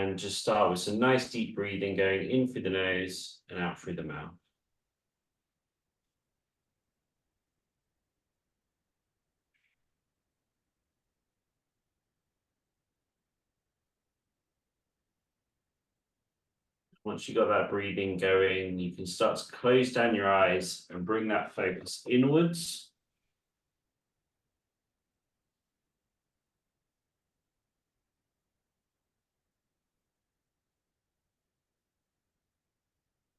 And just start with some nice deep breathing going in through the nose and out through the mouth. Once you've got that breathing going, you can start to close down your eyes and bring that focus inwards.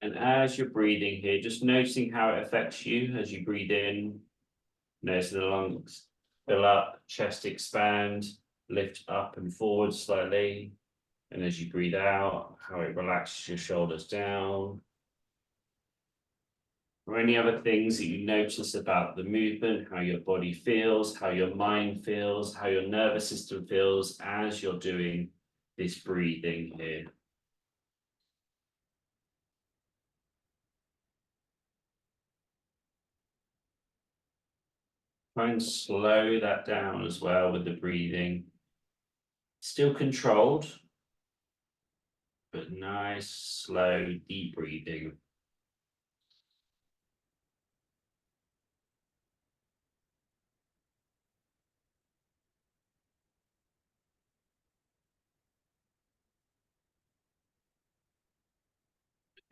And as you're breathing here, just noticing how it affects you as you breathe in, noticing the lungs fill up, chest expand, lift up and forward slightly. And as you breathe out, how it relaxes your shoulders down. Or any other things that you notice about the movement, how your body feels, how your mind feels, how your nervous system feels as you're doing this breathing here. Try and slow that down as well with the breathing. Still controlled, but nice, slow, deep breathing.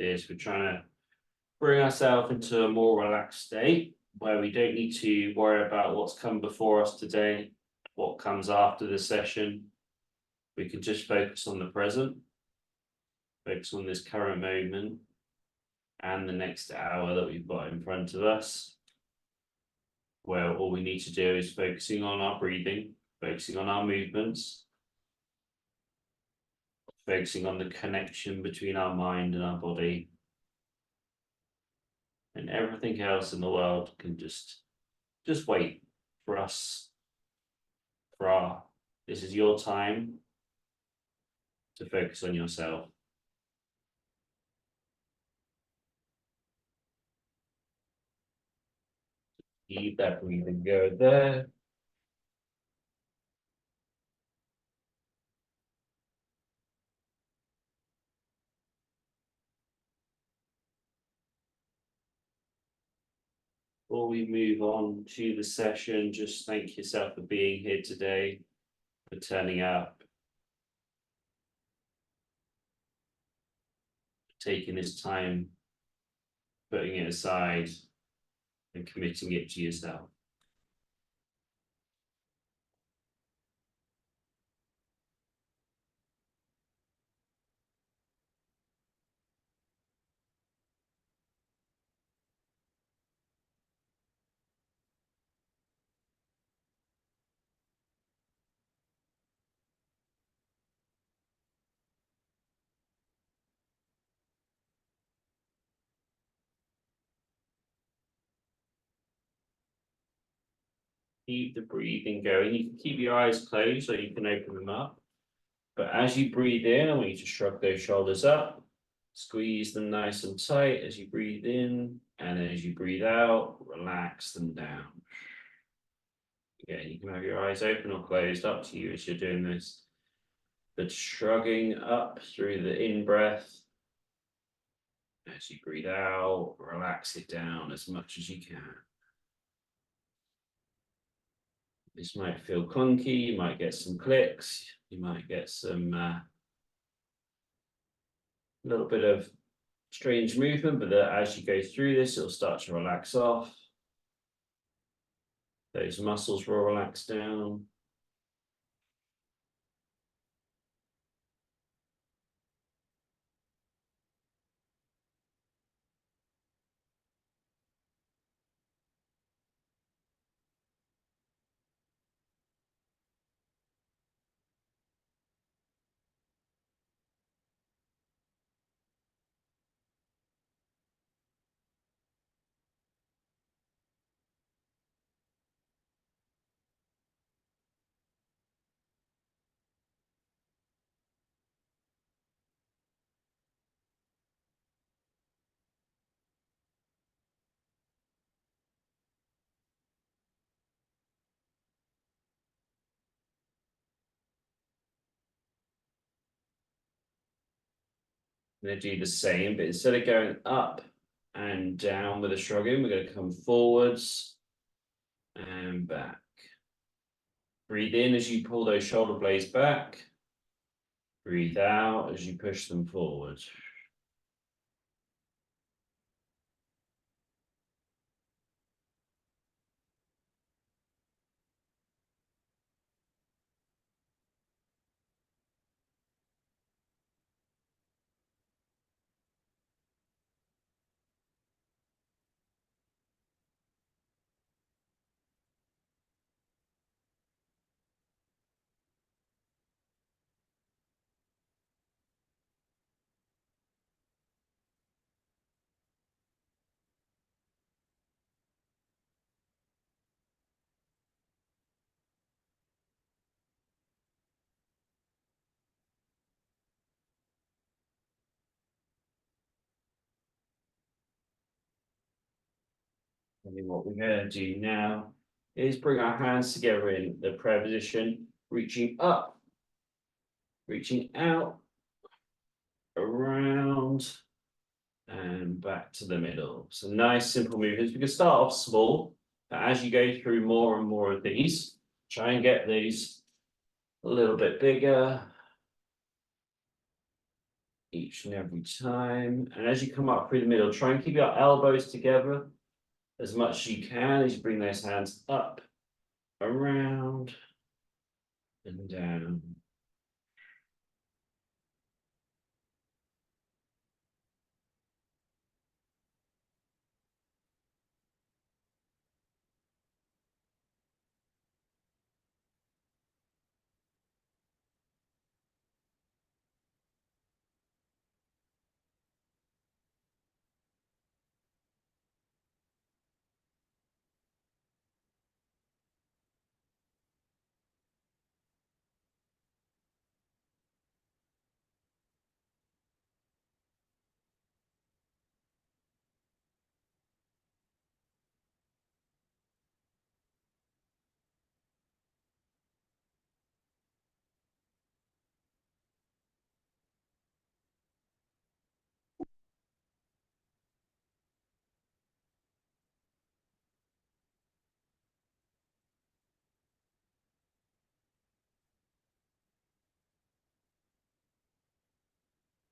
This, we're trying to bring ourselves into a more relaxed state where we don't need to worry about what's come before us today, what comes after the session. We can just focus on the present, focus on this current moment and the next hour that we've got in front of us, where all we need to do is focusing on our breathing, focusing on our movements, focusing on the connection between our mind and our body, and everything else in the world can just wait for us, this is your time to focus on yourself. Keep that breathing go there. Before we move on to the session, just thank yourself for being here today, for turning up, taking this time, putting it aside, and committing it to yourself. Keep the breathing going. You can keep your eyes closed or you can open them up. But as you breathe in, I want you to shrug those shoulders up, squeeze them nice and tight as you breathe in, and as you breathe out, relax them down. Again, you can have your eyes open or closed, up to you as you're doing this. But shrugging up through the in-breath. As you breathe out, relax it down as much as you can. This might feel clunky, you might get some clicks, you might get some little bit of strange movement, but as you go through this, it'll start to relax off. Those muscles will relax down. gonna do the same, but instead of going up and down with a shrugging, we're gonna come forwards and back. Breathe in as you pull those shoulder blades back. Breathe out as you push them forward. And then what we're going to do now is bring our hands together in the prayer position, reaching up, reaching out, around, and back to the middle. So nice simple movements. We can start off small, but as you go through more and more of these, try and get these a little bit bigger each and every time. And as you come up through the middle, try and keep your elbows together as much as you can as you bring those hands up, around, and down.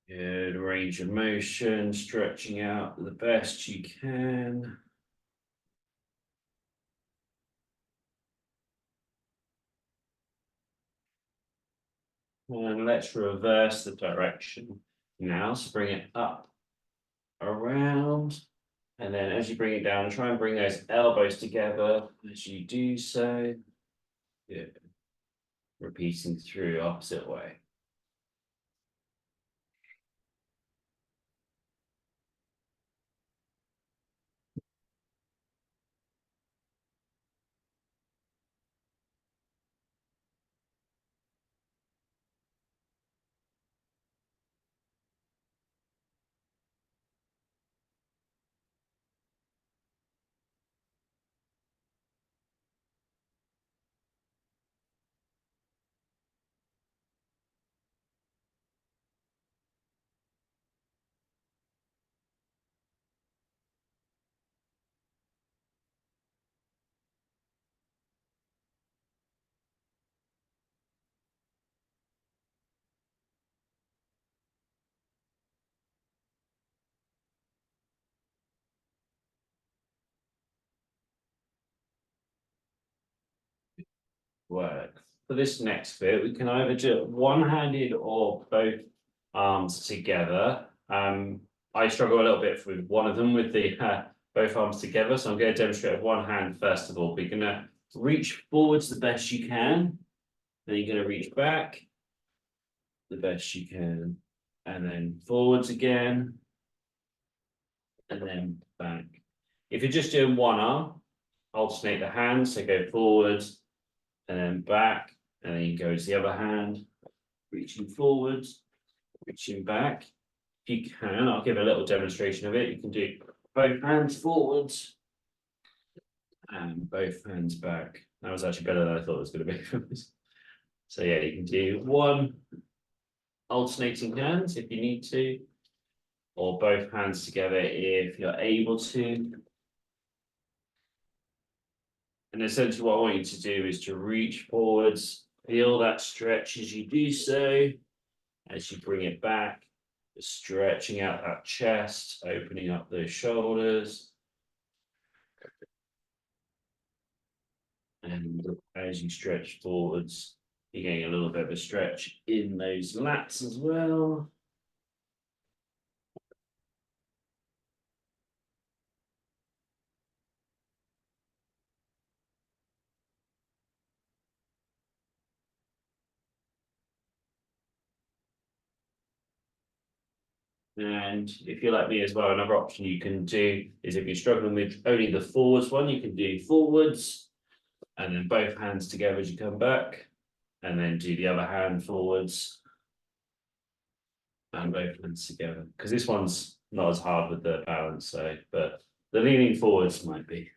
Good range of motion, stretching out the best you can. And let's reverse the direction now. So bring it up, around, and then as you bring it down, try and bring those elbows together as you do so. Good. Repeating through opposite way. Work. For this next bit, we can either do it one-handed or both arms together. I struggle a little bit with one of them with the both arms together, so I'm going to demonstrate with one hand first of all. We're going to reach forwards the best you can, then you're going to reach back the best you can, and then forwards again, and then back. If you're just doing one arm, alternate the hands, so go forwards and then back, and then you go to the other hand, reaching forwards, reaching back. If you can, I'll give a little demonstration of it. You can do both hands forwards and both hands back. That was actually better than I thought it was going to be. So yeah, you can do one alternating hands if you need to, or both hands together if you're able to. And essentially what I want you to do is to reach forwards, feel that stretch as you do so, as you bring it back, stretching out that chest, opening up those shoulders. And as you stretch forwards, you're getting a little bit of a stretch in those lats as well. And if you're like me as well, another option you can do is if you're struggling with only the forwards one, you can do forwards and then both hands together as you come back, and then do the other hand forwards and both hands together. Because this one's not as hard with the balance, so but the leaning forwards might be.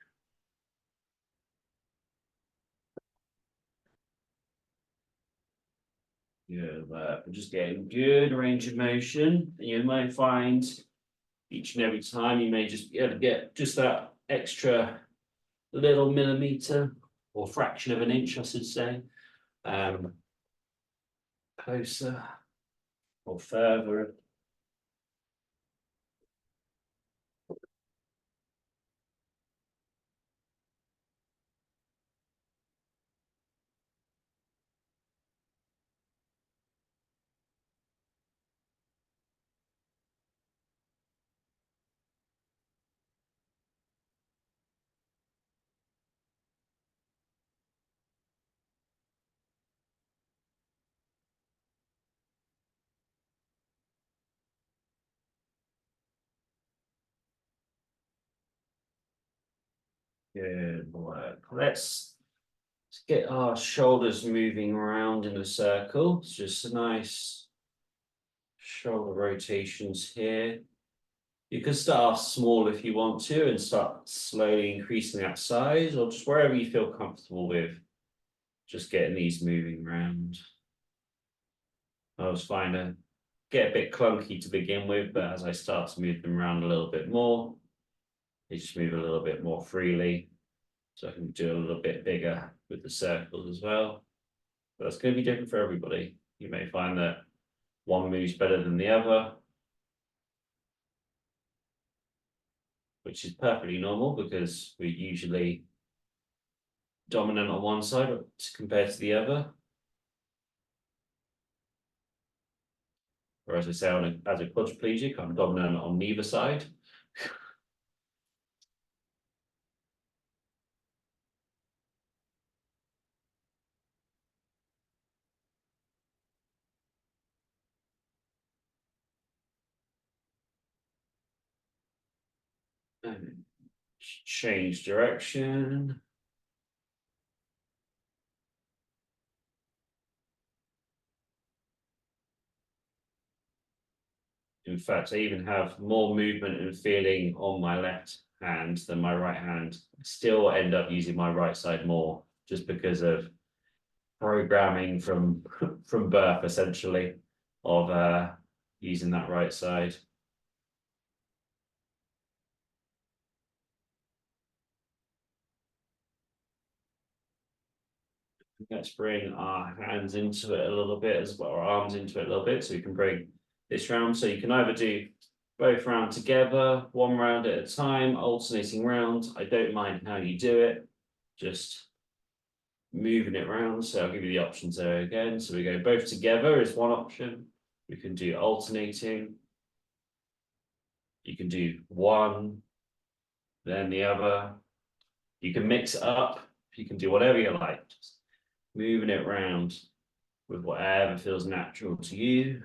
Good, we're just getting good range of motion. And you might find each and every time you may just be able to get just that extra little millimeter or fraction of an inch, I should say, closer or further. Good work. Let's get our shoulders moving around in a circle. It's just a nice shoulder rotations here. You can start off small if you want to and start slowly increasing that size, or just wherever you feel comfortable with, just getting these moving around. I always find it get a bit clunky to begin with, but as I start to move them around a little bit more, they just move a little bit more freely. So I can do a little bit bigger with the circles as well. But that's going to be different for everybody. You may find that one moves better than the other, which is perfectly normal because we're usually dominant on one side compared to the other. Or as I say, as a quadriplegic, I'm dominant on neither side. And change direction. In fact, I even have more movement and feeling on my left hand than my right hand. Still end up using my right side more just because of programming from from birth, essentially, of using that right side. Let's bring our hands into it a little bit as well, our arms into it a little bit, so we can bring this round. So you can either do both round together, one round at a time, alternating round. I don't mind how you do it, just moving it around. So I'll give you the options there again. So we go both together is one option. We can do alternating. You can do one, then the other. You can mix it up. You can do whatever you like. Just moving it around with whatever feels natural to you.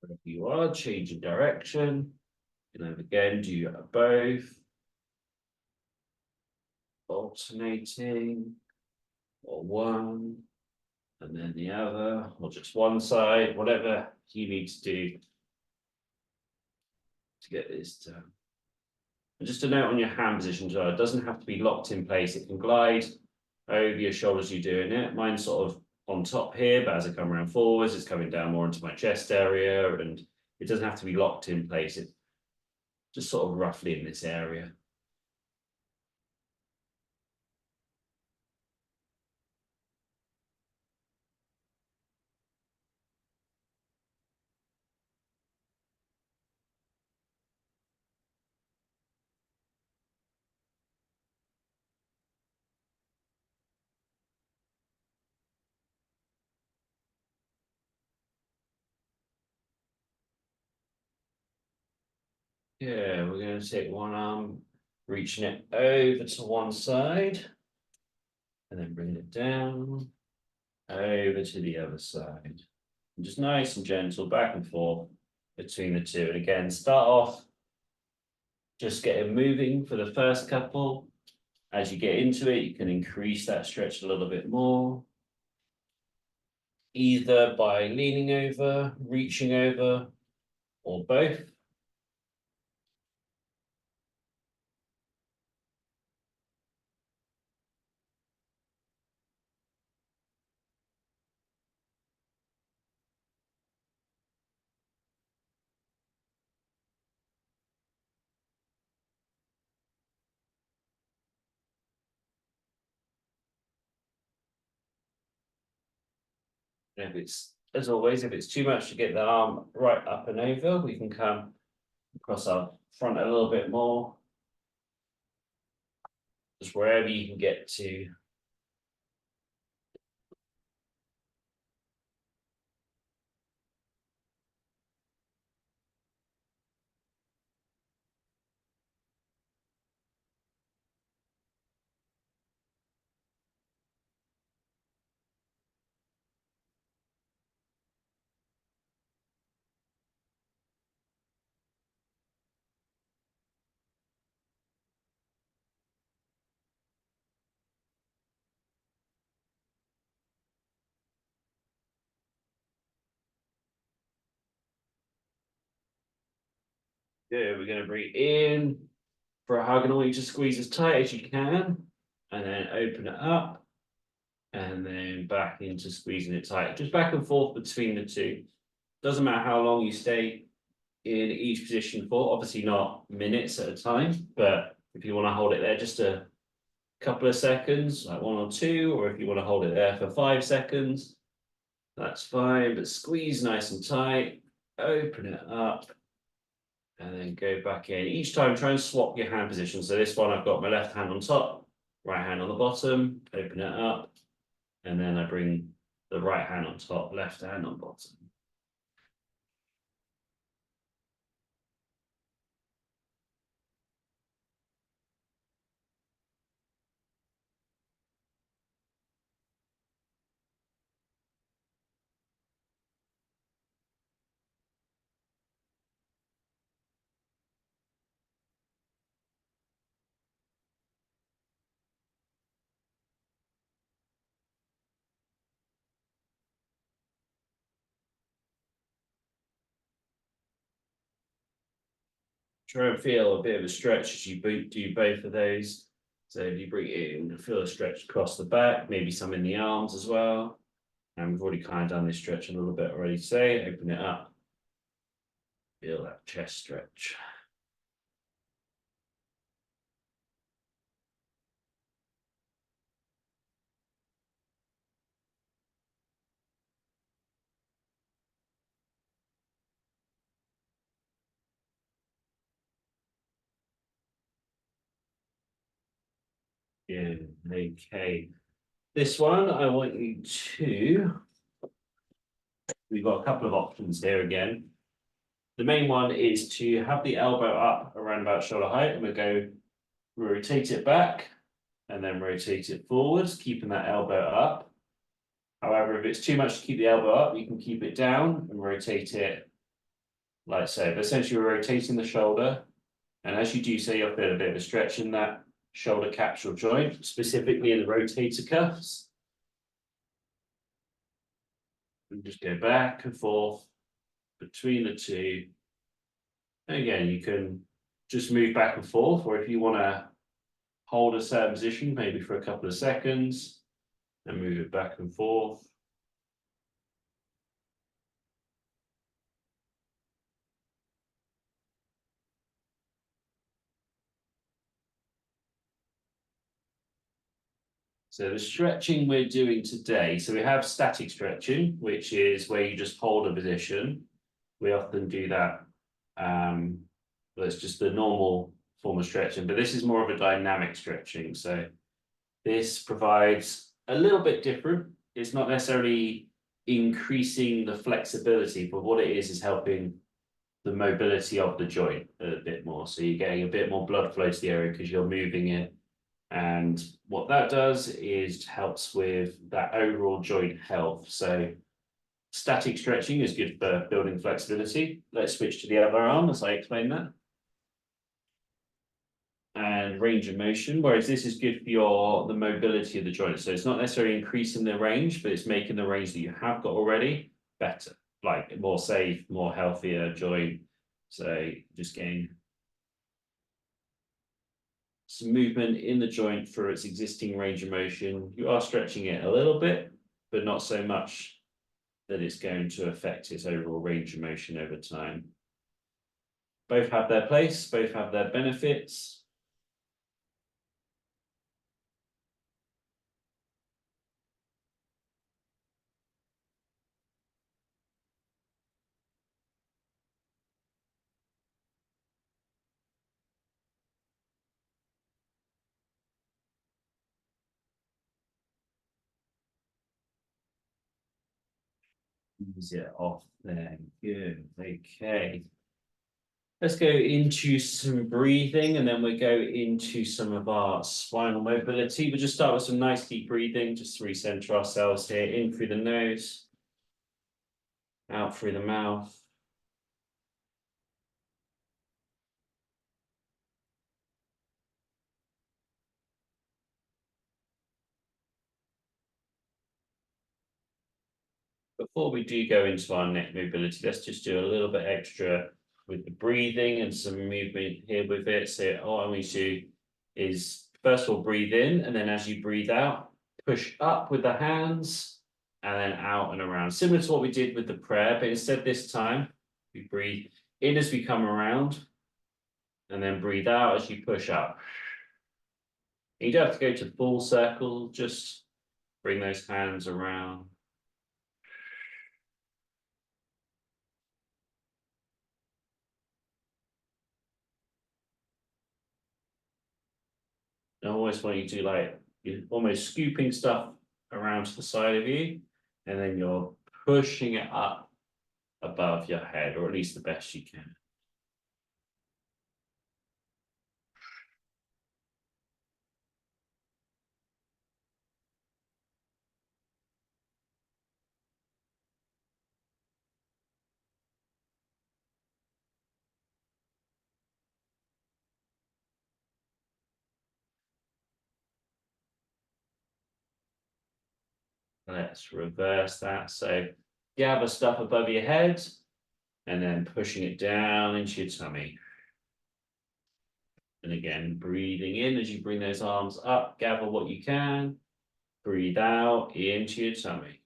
If you are changing direction, you can then again do both alternating, or one, and then the other, or just one side, whatever you need to do to get this done. And just a note on your hand position as well, it doesn't have to be locked in place, it can glide over your shoulders you're doing it. Mine's sort of on top here, but as I come around forwards, it's coming down more into my chest area, and it doesn't have to be locked in place, it's just sort of roughly in this area. Yeah, we're going to take one arm, reaching it over to one side, and then bring it down, over to the other side. And just nice and gentle back and forth between the two. And again, start off just getting moving for the first couple. As you get into it, you can increase that stretch a little bit more. Either by leaning over, reaching over, or both. And if it's, as always, if it's too much to get the arm right up and over, we can come across our front a little bit more. Just wherever you can get to. Good, we're going to breathe in for a hug, and I want you to squeeze as tight as you can, and then open it up, and then back into squeezing it tight. Just back and forth between the two. Doesn't matter how long you stay in each position for, obviously not minutes at a time, but if you want to hold it there just a couple of seconds, like 1 or 2, or if you want to hold it there for 5 seconds, that's fine, but squeeze nice and tight, open it up, and then go back in. Each time try and swap your hand position. So this one I've got my left hand on top, right hand on the bottom, open it up, and then I bring the right hand on top, left hand on bottom. Try and feel a bit of a stretch as you do both of those. So if you bring it in, feel a stretch across the back, maybe some in the arms as well. And we've already kind of done this stretch a little bit already today. Open it up. Feel that chest stretch. Yeah, okay. This one, I want you to, we've got a couple of options here again. The main one is to have the elbow up around about shoulder height, and we'll rotate it back and then rotate it forwards, keeping that elbow up. However, if it's too much to keep the elbow up, you can keep it down and rotate it like so. But essentially, we're rotating the shoulder, and as you do so, you'll feel a bit of a stretch in that shoulder capsule joint, specifically in the rotator cuffs. And just go back and forth between the two. Again, you can just move back and forth, or if you want to hold a certain position, maybe for a couple of seconds, and move it back and forth. So the stretching we're doing today, so we have static stretching, which is where you just hold a position. We often do that. That's just the normal form of stretching, but this is more of a dynamic stretching. So this provides a little bit different. It's not necessarily increasing the flexibility, but what it is helping the mobility of the joint a bit more. So you're getting a bit more blood flow to the area because you're moving it. And what that does is helps with that overall joint health. So static stretching is good for building flexibility. Let's switch to the other arm as I explain that. And range of motion, whereas this is good for the mobility of the joint. So it's not necessarily increasing the range, but it's making the range that you have got already better, like more safe, more healthier joint. So just getting some movement in the joint for its existing range of motion. You are stretching it a little bit, but not so much that it's going to affect its overall range of motion over time. Both have their place, both have their benefits. Ease it off there. Good. Okay. Let's go into some breathing and then we'll go into some of our spinal mobility. We'll just start with some nice deep breathing, just to recenter ourselves here. In through the nose, out through the mouth. Before we do go into our neck mobility, let's just do a little bit extra with the breathing and some movement here with it. So all I want you to do is first of all breathe in, and then as you breathe out, push up with the hands and then out and around. Similar to what we did with the prayer, but instead this time we breathe in as we come around and then breathe out as you push up. You don't have to go to full circle, just bring those hands around. I always want you to like, you're almost scooping stuff around to the side of you, and then you're pushing it up above your head, or at least the best you can. Let's reverse that. So gather stuff above your head, and then pushing it down into your tummy. And again, breathing in as you bring those arms up, gather what you can. Breathe out into your tummy.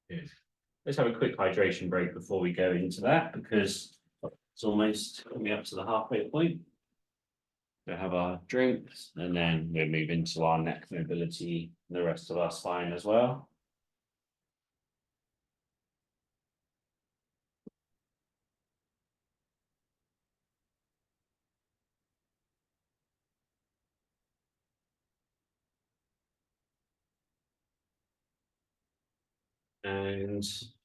Good. Let's have a quick hydration break before we go into that, because it's almost coming up to the halfway point. We'll have our drinks and then we'll move into our neck mobility and the rest of our spine as well. And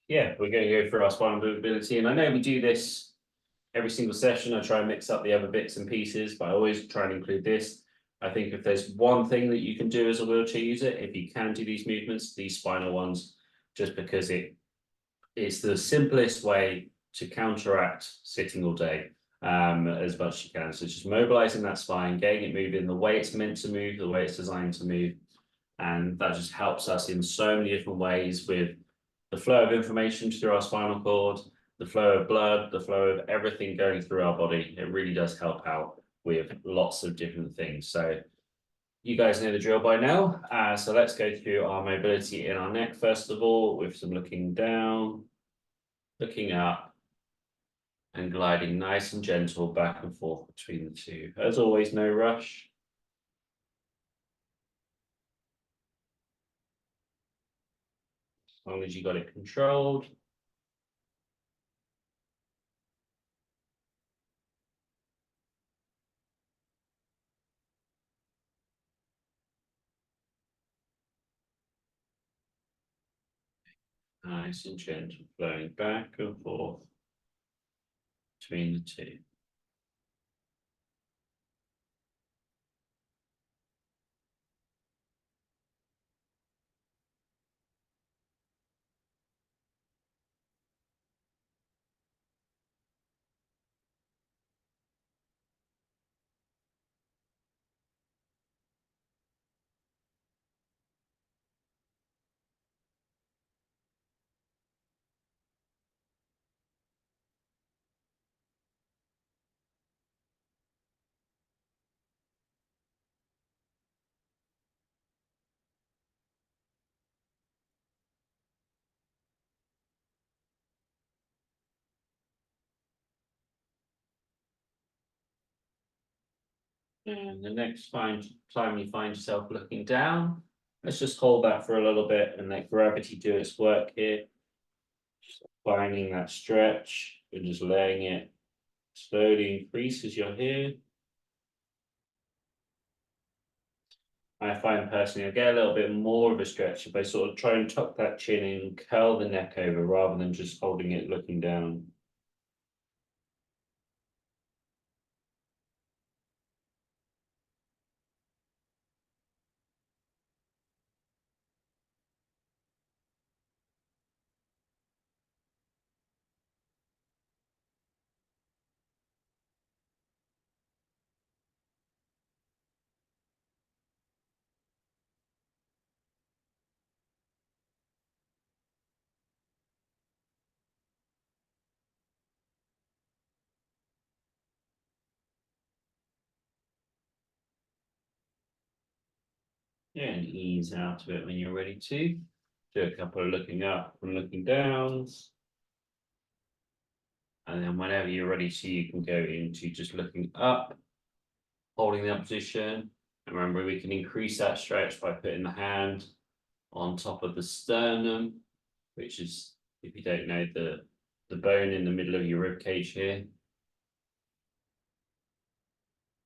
yeah, we're going to go through our spinal mobility. And I know we do this every single session. I try and mix up the other bits and pieces, but I always try and include this. I think if there's one thing that you can do as a wheelchair user, if you can do these movements, these spinal ones, just because it's the simplest way to counteract sitting all day as much as you can. So just mobilizing that spine, getting it moving the way it's meant to move, the way it's designed to move. And that just helps us in so many different ways with the flow of information through our spinal cord, the flow of blood, the flow of everything going through our body. It really does help out with lots of different things. So you guys know the drill by now. So let's go through our mobility in our neck, first of all, with some looking down, looking up, and gliding nice and gentle back and forth between the two. As always, no rush. As long as you got it controlled. Nice and gentle, flowing back and forth between the two. And the next time you find yourself looking down, let's just hold that for a little bit and let gravity do its work here. Just finding that stretch and just letting it slowly increase as you're here. I find personally I get a little bit more of a stretch if I sort of try and tuck that chin in and curl the neck over rather than just holding it looking down. Yeah, and ease out of it when you're ready to. Do a couple of looking up and looking downs. And then whenever you're ready to, you can go into just looking up, holding that position. And remember, we can increase that stretch by putting the hand on top of the sternum, which is, if you don't know, the bone in the middle of your rib cage here.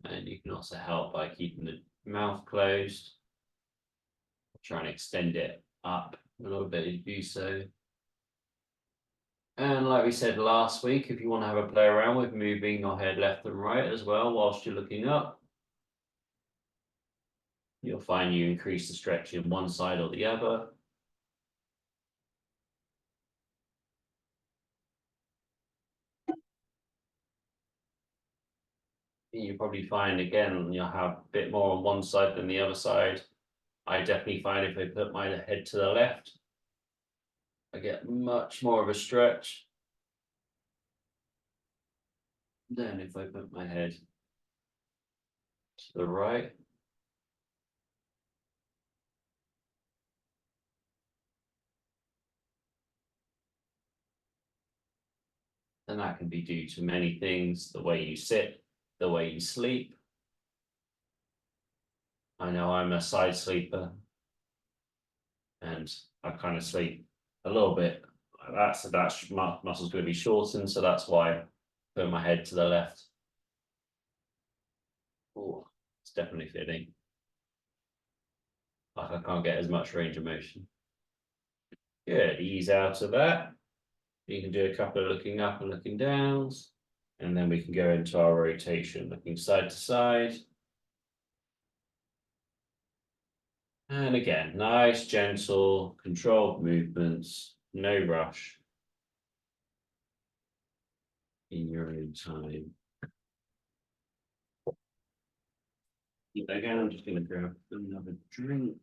And you can also help by keeping the mouth closed. Try and extend it up a little bit as you do so. And like we said last week, if you want to have a play around with moving your head left and right as well whilst you're looking up, you'll find you increase the stretch in one side or the other. You probably find again you'll have a bit more on one side than the other side. I definitely find if I put my head to the left, I get much more of a stretch than if I put my head to the right. And that can be due to many things, the way you sit, the way you sleep. I know I'm a side sleeper and I kind of sleep a little bit like that, so that muscle's going to be shortened, so that's why I put my head to the left. Oh, it's definitely fitting. Like I can't get as much range of motion. Good, ease out of that. You can do a couple of looking up and looking downs. And then we can go into our rotation, looking side to side. And again, nice, gentle, controlled movements, no rush. In your own time. Again, I'm just going to grab another drink.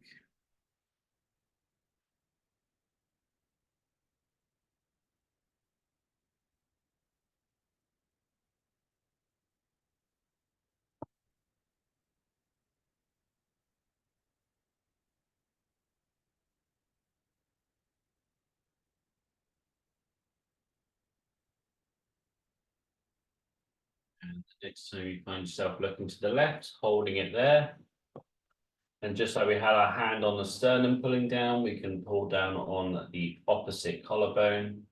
And next time you find yourself looking to the left, holding it there. And just like we had our hand on the sternum pulling down, we can pull down on the opposite collarbone.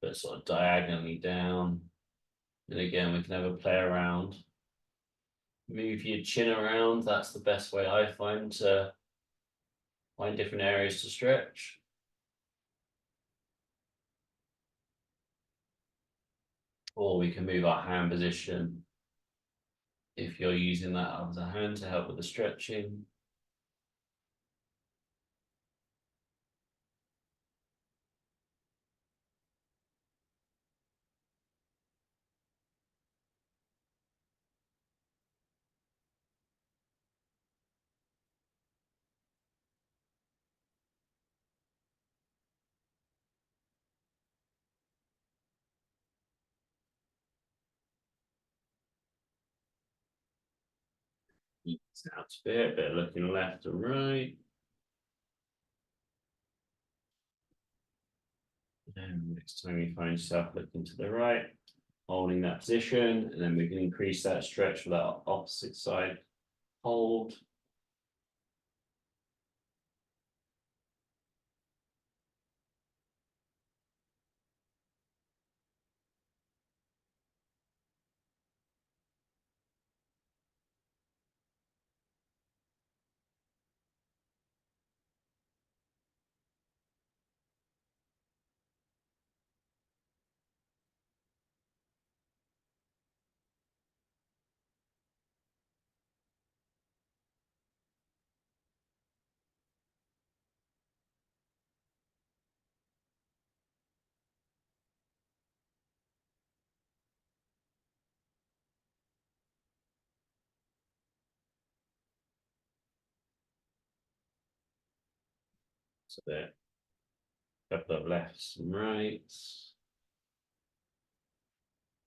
But sort of diagonally down. And again, we can have a play around. Move your chin around. That's the best way I find to find different areas to stretch. Or we can move our hand position if you're using that other hand to help with the stretching. Ease out a bit looking left and right. And next time you find yourself looking to the right, holding that position, and then we can increase that stretch for that opposite side hold. So there, couple of lefts and rights.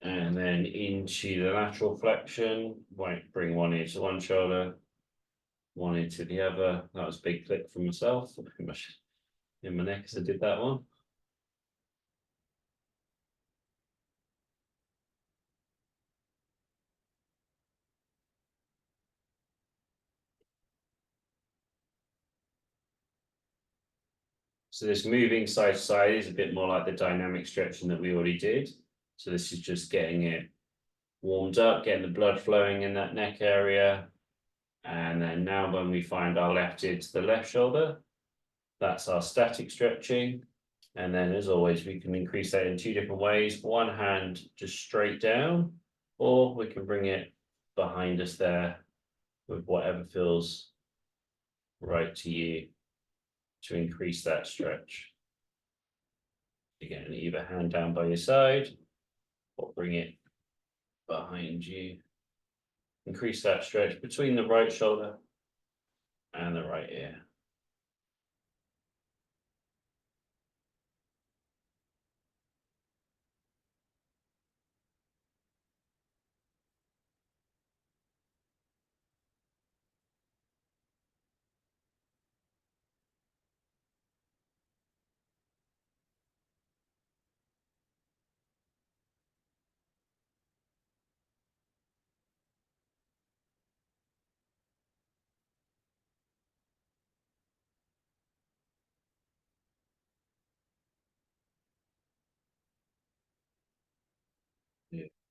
And then into the lateral flexion, might bring one ear to one shoulder, one into the other. That was a big click for myself, pretty much in my neck as I did that one. So this moving side to side is a bit more like the dynamic stretching that we already did. So this is just getting it warmed up, getting the blood flowing in that neck area. And then now when we find our left ear to the left shoulder, that's our static stretching. And then as always, we can increase that in two different ways. One hand just straight down, or we can bring it behind us there with whatever feels right to you to increase that stretch. Again, either hand down by your side or bring it behind you. Increase that stretch between the right shoulder and the right ear.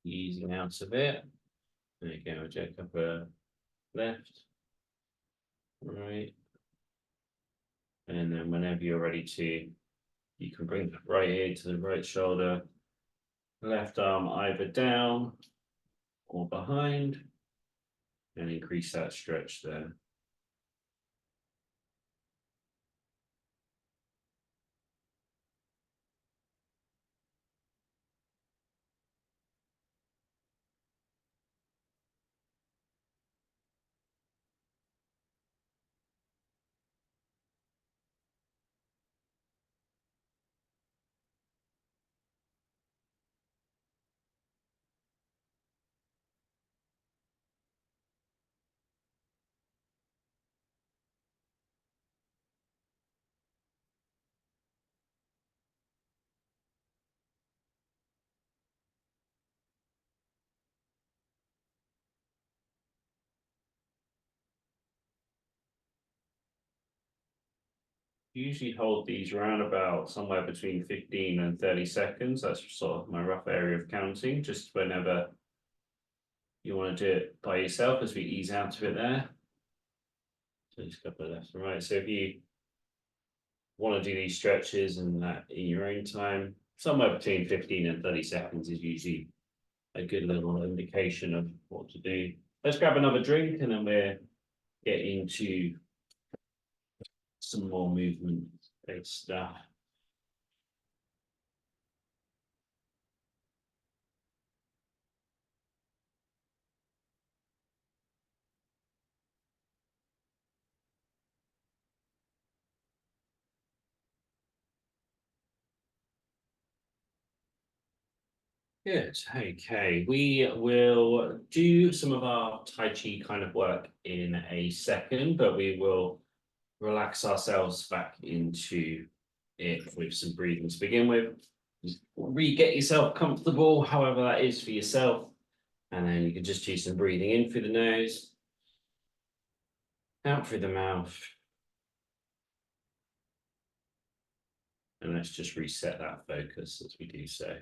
Easing out a bit. There you go, check up left, right. And then whenever you're ready to, you can bring the right ear to the right shoulder, left arm either down or behind, and increase that stretch there. Usually hold these around about somewhere between 15 and 30 seconds. That's sort of my rough area of counting, just whenever you want to do it by yourself as we ease out of it there. So just a couple of left and right. So if you want to do these stretches and that in your own time, somewhere between 15 and 30 seconds is usually a good little indication of what to do. Let's grab another drink and then we're getting into some more movement based stuff. Good. Okay, we will do some of our Tai Chi kind of work in a second, but we will relax ourselves back into it with some breathing to begin with. Just get yourself comfortable, however that is for yourself. And then you can just do some breathing in through the nose, out through the mouth. And let's just reset that focus as we do so.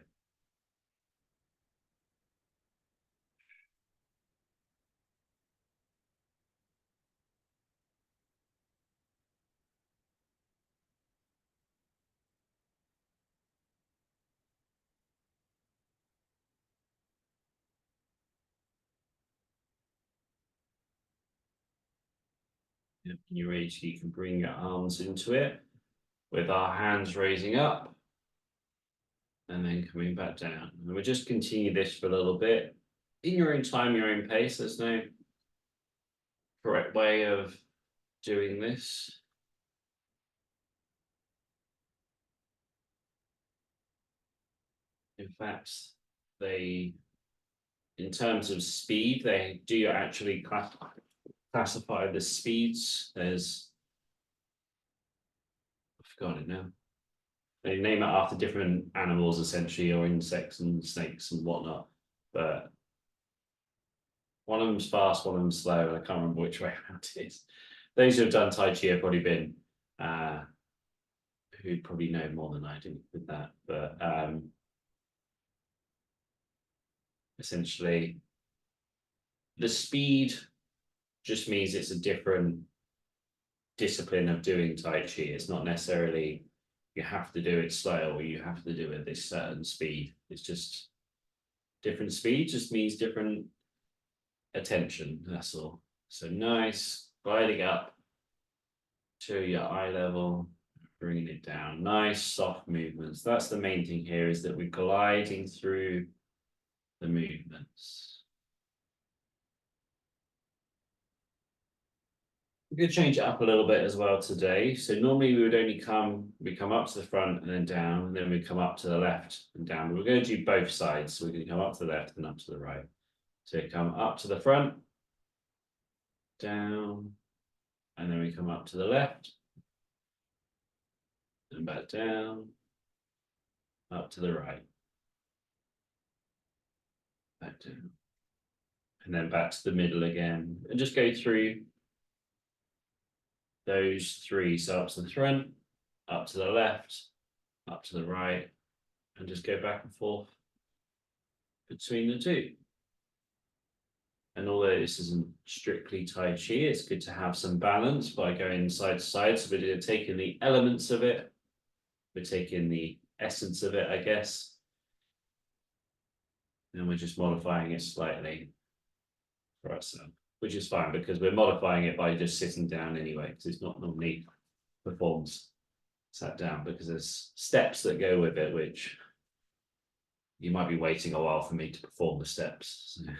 When you're ready, you can bring your arms into it with our hands raising up and then coming back down. And we'll just continue this for a little bit in your own time, your own pace. There's no correct way of doing this. In fact, they, in terms of speed, they do actually classify the speeds as, I've forgotten it now. They name it after different animals essentially, or insects and snakes and whatnot. But one of them's fast, one of them's slow, and I can't remember which way around it is. Those who have done Tai Chi have probably been who'd probably know more than I do with that. But essentially the speed just means it's a different discipline of doing Tai Chi. It's not necessarily you have to do it slow or you have to do it at this certain speed. It's just different speed just means different attention, that's all. So nice, gliding up to your eye level, bringing it down. Nice, soft movements. That's the main thing here, is that we're gliding through the movements. We could change it up a little bit as well today. So normally we would only come up to the front and then down, and then we come up to the left and down. But we're going to do both sides. So we're going to come up to the left and up to the right. So come up to the front, down, and then we come up to the left, and back down, up to the right, back down, and then back to the middle again, and just go through those three. So up to the front, up to the left, up to the right, and just go back and forth between the two. And although this isn't strictly Tai Chi, it's good to have some balance by going side to side. So we're taking the elements of it, we're taking the essence of it, I guess. And we're just modifying it slightly for ourselves, which is fine because we're modifying it by just sitting down anyway, because it's not normally performed sat down, because there's steps that go with it, which you might be waiting a while for me to perform the steps. So.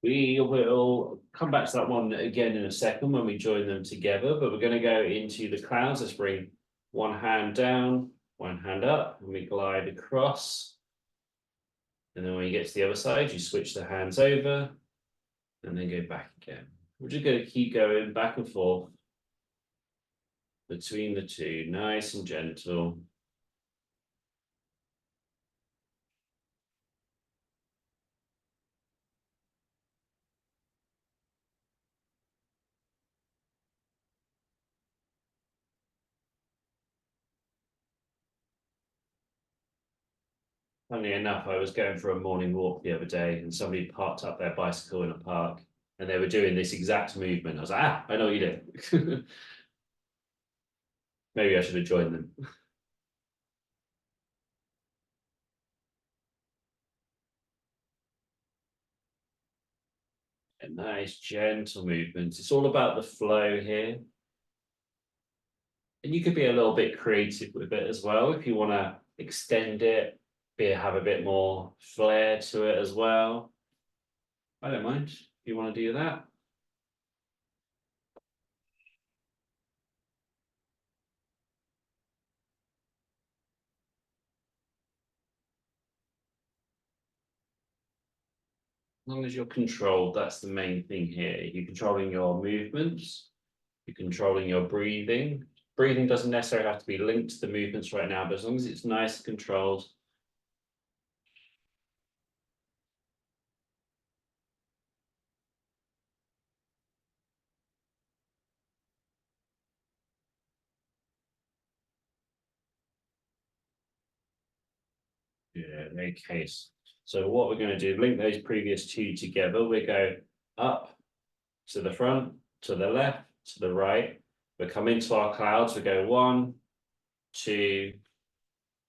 We will come back to that one again in a second when we join them together, but we're going to go into the clouds. Let's bring one hand down, one hand up, and we glide across. And then when you get to the other side, you switch the hands over and then go back again. We're just going to keep going back and forth between the two, nice and gentle. Funnily enough, I was going for a morning walk the other day and somebody parked up their bicycle in a park and they were doing this exact movement. I was like, I know what you do. Maybe I should have joined them. A nice gentle movement. It's all about the flow here. And you could be a little bit creative with it as well if you want to extend it, have a bit more flair to it as well. I don't mind if you want to do that. As long as you're controlled, that's the main thing here. You're controlling your movements, you're controlling your breathing. Breathing doesn't necessarily have to be linked to the movements right now, but as long as it's nice and controlled. Yeah, okay. So what we're going to do, link those previous two together. We go up to the front, to the left, to the right. We come into our clouds. We go 1, 2,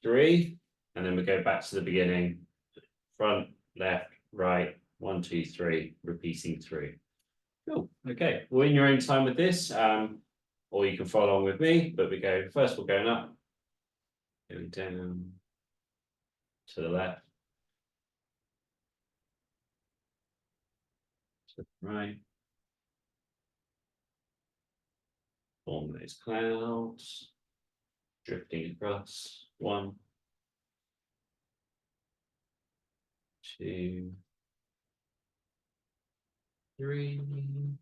3, and then we go back to the beginning. Front, left, right, 1, 2, 3, repeating through. Cool. Okay. Well, in your own time with this, or you can follow along with me. But we go first. We're going up, going down to the left, to the right. Form those clouds, drifting across. 1, 2, 3. And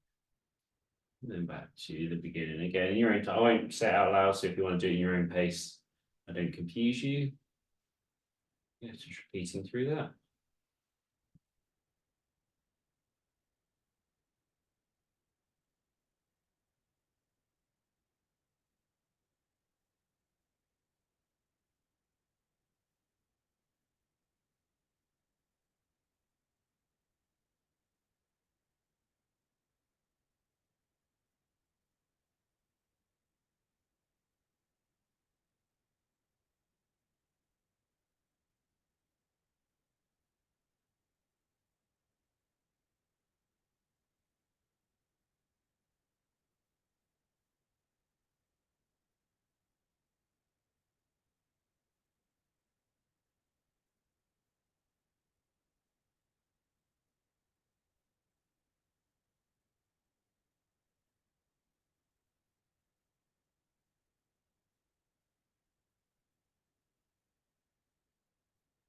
then back to the beginning again in your own time. I won't say it out loud, so if you want to do it in your own pace, I don't confuse you. Yeah, just repeating through that.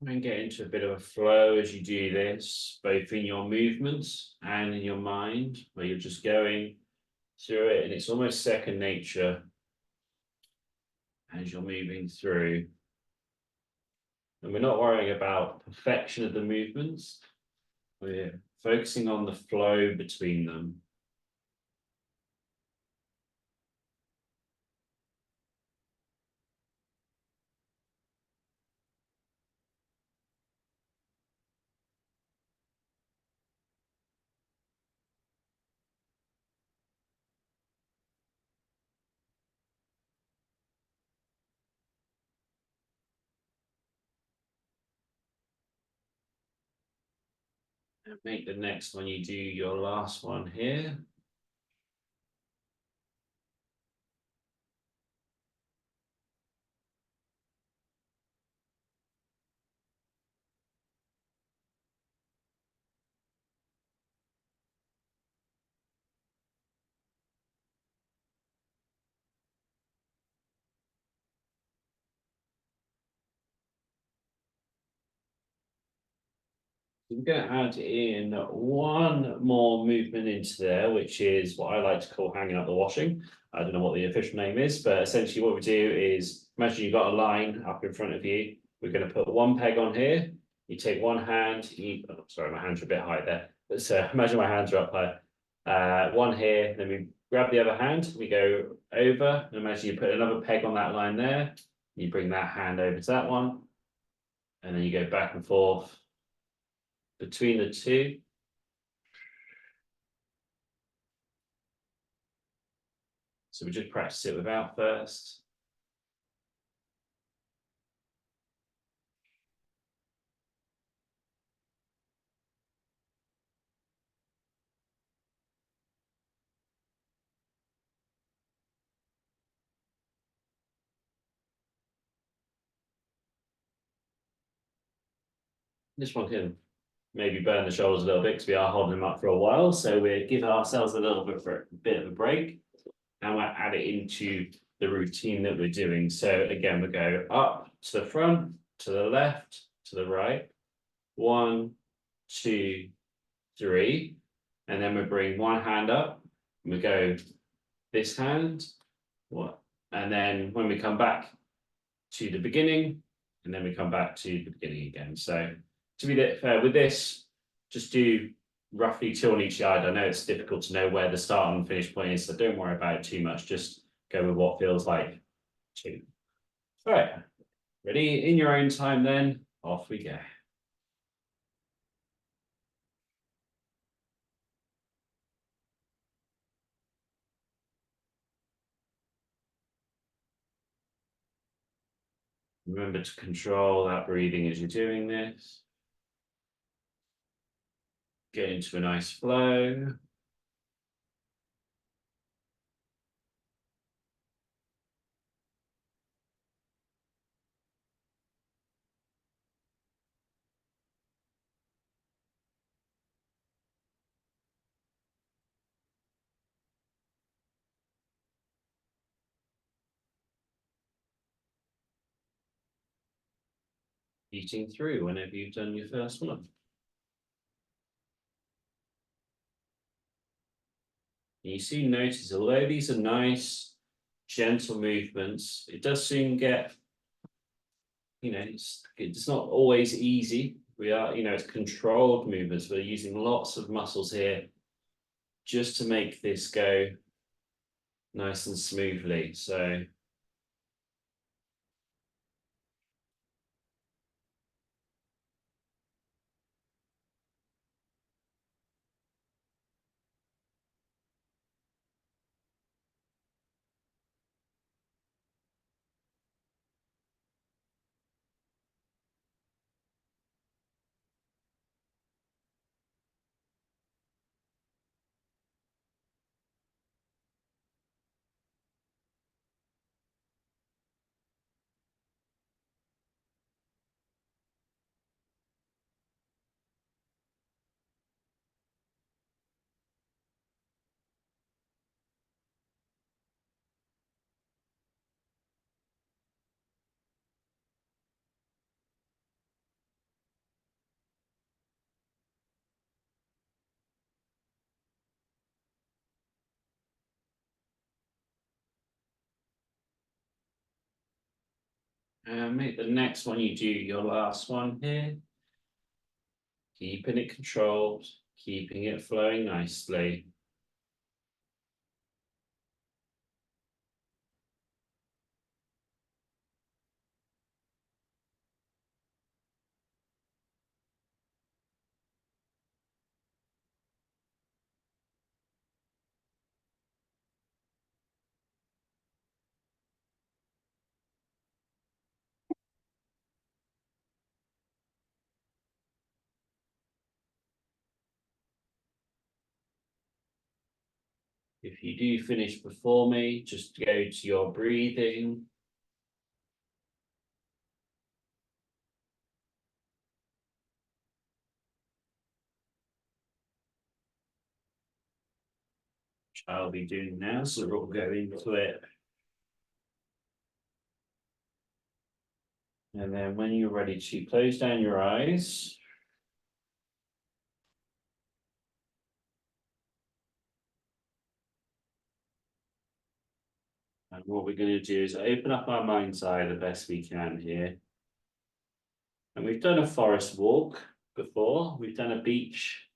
And get into a bit of a flow as you do this, both in your movements and in your mind, where you're just going through it, and it's almost second nature as you're moving through. And we're not worrying about perfection of the movements, we're focusing on the flow between them. And make the next one you do your last one here. We're going to add in one more movement into there, which is what I like to call hanging up the washing. I don't know what the official name is, but essentially what we do is imagine you've got a line up in front of you. We're going to put one peg on here. You take one hand, oh, sorry, my hands are a bit high there. But so imagine my hands are up high. One here, then we grab the other hand, we go over, and imagine you put another peg on that line there. You bring that hand over to that one, and then you go back and forth between the two. So we just practice it without first. This one can maybe burn the shoulders a little bit because we are holding them up for a while. So we're giving ourselves a little bit for a bit of a break, and we'll add it into the routine that we're doing. So again, we go up to the front, to the left, to the right. 1, 2, 3, and then we bring one hand up. And we go this hand, what, and then when we come back to the beginning, and then we come back to the beginning again. So to be fair with this, just do roughly 2 on each side. I know it's difficult to know where the start and finish point is, so don't worry about it too much. Just go with what feels like 2. All right, ready? In your own time then, off we go. Remember to control that breathing as you're doing this. Get into a nice flow. Eating through whenever you've done your first one. You soon notice, although these are nice, gentle movements, it does soon get, it's not always easy. We are, it's controlled movements. We're using lots of muscles here just to make this go nice and smoothly. So And make the next one you do your last one here. Keeping it controlled, keeping it flowing nicely. If you do finish before me, just go to your breathing. Which I'll be doing now, so we'll go into it. And then when you're ready to close down your eyes. And what we're going to do is open up our mind's eye the best we can here. And we've done a forest walk before, we've done a beach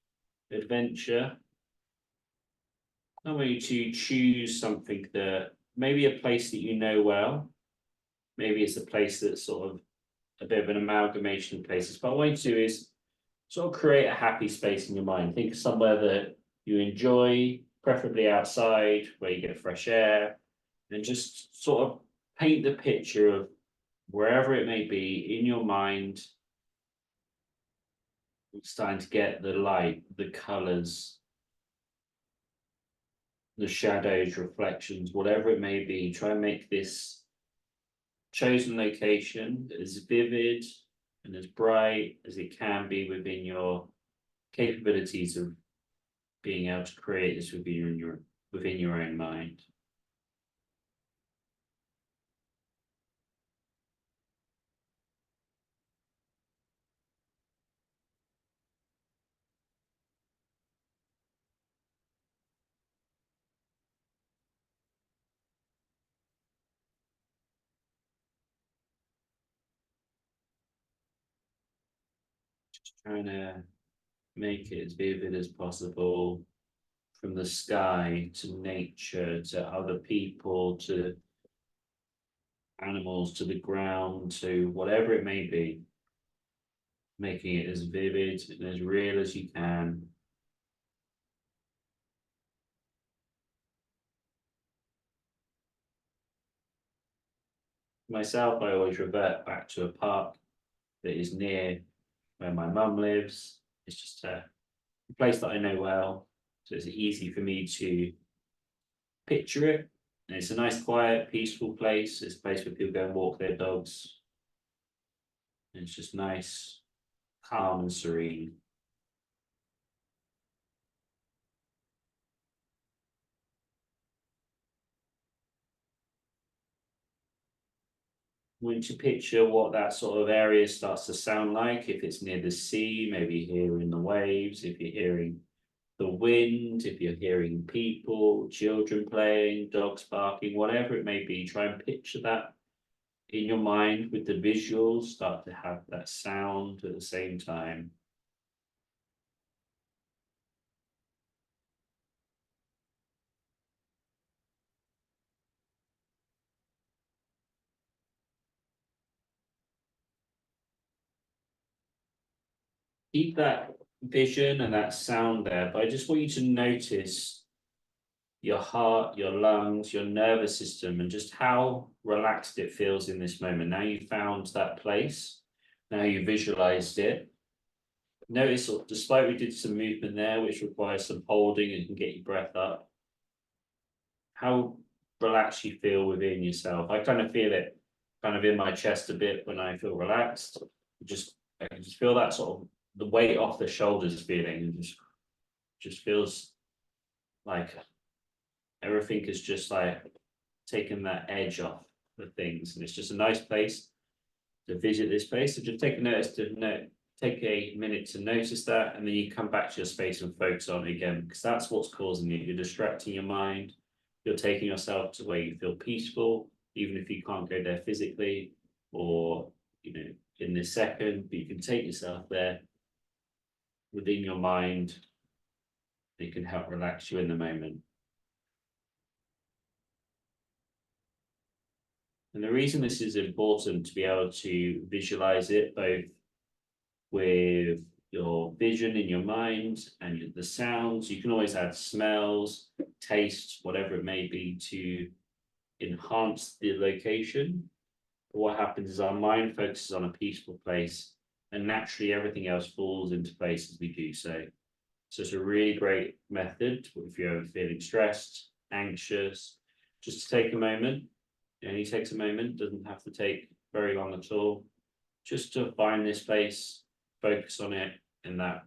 adventure. I want you to choose something that maybe a place that you know well. Maybe it's a place that's sort of a bit of an amalgamation of places. But what I want you to do is sort of create a happy space in your mind. Think of somewhere that you enjoy, preferably outside, where you get fresh air, and just sort of paint the picture of wherever it may be in your mind. Starting to get the light, the colours, the shadows, reflections, whatever it may be. Try and make this chosen location as vivid and as bright as it can be within your capabilities of being able to create this within your own mind. Just trying to make it as vivid as possible, from the sky to nature to other people to animals to the ground to whatever it may be, making it as vivid and as real as you can. Myself, I always revert back to a park that is near where my mum lives. It's just a place that I know well, so it's easy for me to picture it. And it's a nice, quiet, peaceful place. It's a place where people go and walk their dogs. And it's just nice, calm and serene. Once you picture what that sort of area starts to sound like, if it's near the sea, maybe hearing the waves, if you're hearing the wind, if you're hearing people, children playing, dogs barking, whatever it may be, try and picture that in your mind with the visuals, start to have that sound at the same time. Keep that vision and that sound there, but I just want you to notice your heart, your lungs, your nervous system, and just how relaxed it feels in this moment. Now you found that place, now you visualized it. Notice, despite we did some movement there, which requires some holding and can get your breath up, how relaxed you feel within yourself. I kind of feel it kind of in my chest a bit when I feel relaxed. I can just feel that sort of the weight off the shoulders feeling, and just feels like everything is just like taking that edge off the things, and it's just a nice place to visit this place. So just take a notice to take a minute to notice that, and then you come back to your space and focus on it again, because that's what's causing it. You're distracting your mind, you're taking yourself to where you feel peaceful, even if you can't go there physically. or, in this second, but you can take yourself there within your mind. It can help relax you in the moment. And the reason this is important to be able to visualize it both with your vision in your mind and the sounds, you can always add smells, taste, whatever it may be to enhance the location. But what happens is our mind focuses on a peaceful place and naturally everything else falls into place as we do so. So it's a really great method if you're feeling stressed, anxious, just to take a moment. It only takes a moment, doesn't have to take very long at all. Just to find this place, focus on it, and that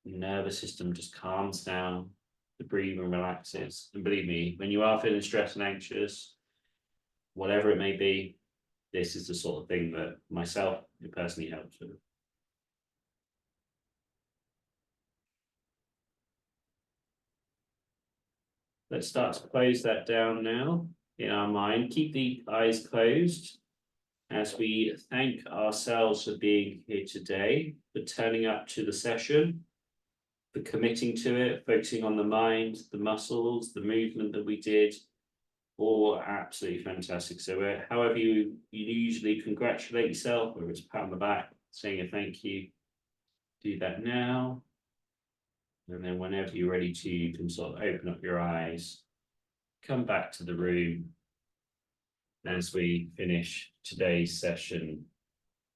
nervous system just calms down, the breathing relaxes. And believe me, when you are feeling stressed and anxious, whatever it may be, this is the sort of thing that myself, it personally helps with. Let's start to close that down now in our mind. Keep the eyes closed as we thank ourselves for being here today, for turning up to the session, for committing to it, focusing on the mind, the muscles, the movement that we did, all absolutely fantastic. So however you usually congratulate yourself, whether it's a pat on the back, saying a thank you, do that now. And then whenever you're ready to, you can sort of open up your eyes, come back to the room as we finish today's session